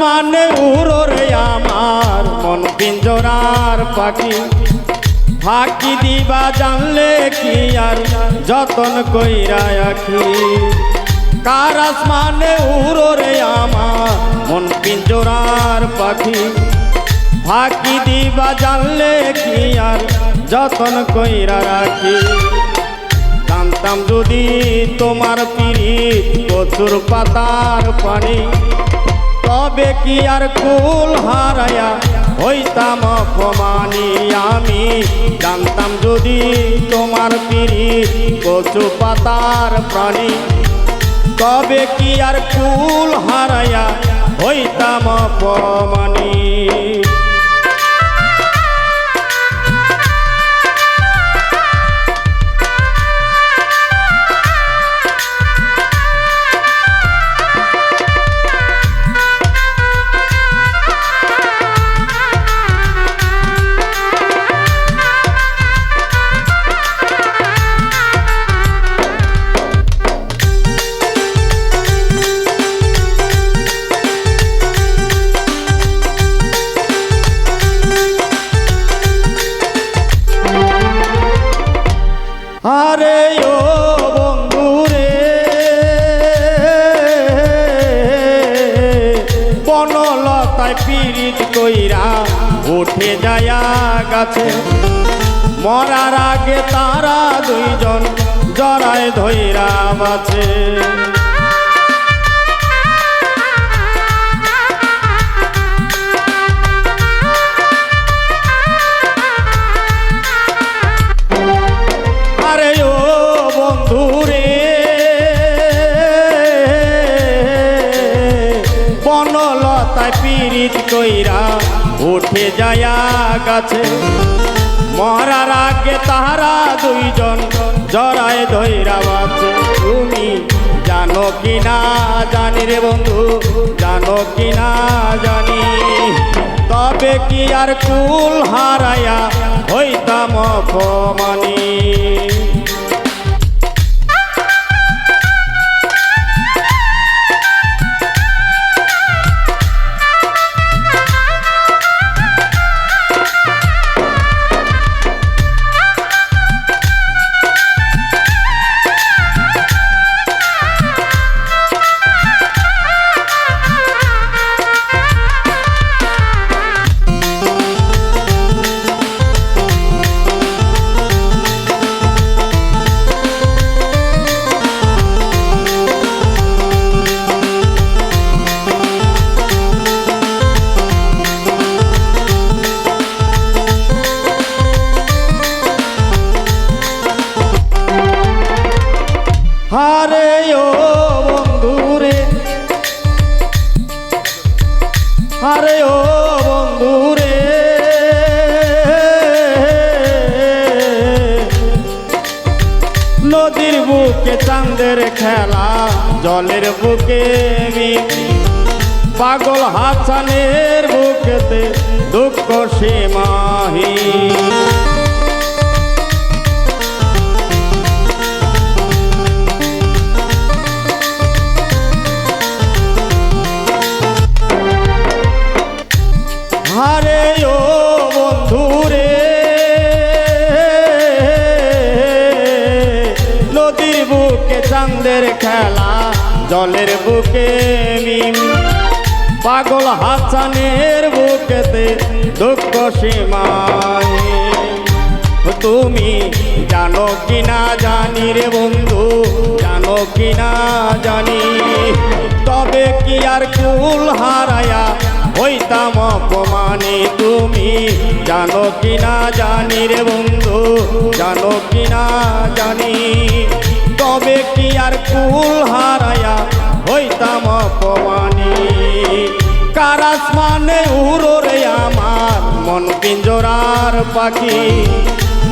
আসমানে উড়ো রে আমার মন পিঞ্জরার পাখি, ফাঁকি দিবা জানলে কি আর যতন কইরা আখি। কার আসমানে উড়ো রে আমার মন পিঞ্জরার পাখি, ফাঁকি দিবা জানলে কি আর যতন কইরা রাখি। জানতাম যদি তোমার পিরিত কচুর পাতার পানি, তবে কি আর কুল হারায়া হইতাম অপমানী আমি। জানতাম যদি তোমার পিরিত কচু পাতার প্রাণী, তবে কি আর কুল হারায়া হইতাম অপমানী। আরে ও বন্ধু রে, বনলতায় পীড়িত কইরা উঠে যায়া গাছে, মরার আগে তারা দুইজন জড়ায় ধইরা বাছে। বনলতায় পীড়িত কইরা উঠে যায়া গাছে, মরার আগে তাহারা দুইজন জড়ায় ধইরা বাছে। তুমি জানো কি না জানি রে বন্ধু, জানো কি না জানি, তবে কি আর কুল হারায়া হইতাম অপমানী। আরে ও বন্ধু রে, আরে ও বন্ধু রে, নদীর বুকে চাঁদের খেলা, জলের বুকে পাগল হাসানের বুকেতে দুঃখ সীমাহীন। আরে ও বন্ধু রে, নদীর বুকে চাঁদের খেলা, জলের বুকে মিম, পাগল হাসানের বুকেতে দুঃখ সীমাহীন। তুমি জানো কি না জানি রে বন্ধু, জানো কি না জানি, তবে কি আর কুল হারায়া হইতাম অপমানী। তুমি জানো কি না জানি রে বন্ধু, জানো কি না জানি, তবে কি আর কুল হারায়া হইতাম অপমানী। কার আসমানে উড়ো রে আমার মন পিঞ্জরার পাখি,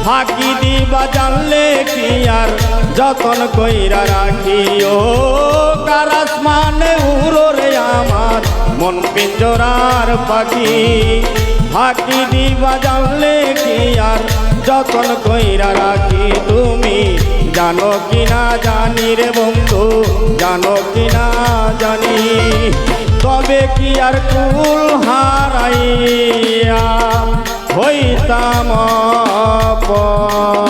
ফাঁকি দিবা জানলে কি আর যতন কইরা রাখি। ও কার আসমানে উড়ো রে আমার মন পিঞ্জরার পাখি, ফাঁকি দিবা জানলে কি আর যতন কইরা রাখি। তুমি জানো কি না জানি রে বন্ধু, জানো কি না জানি, তবে কি আর কুল হারাইয়া হইতাম অপমানী।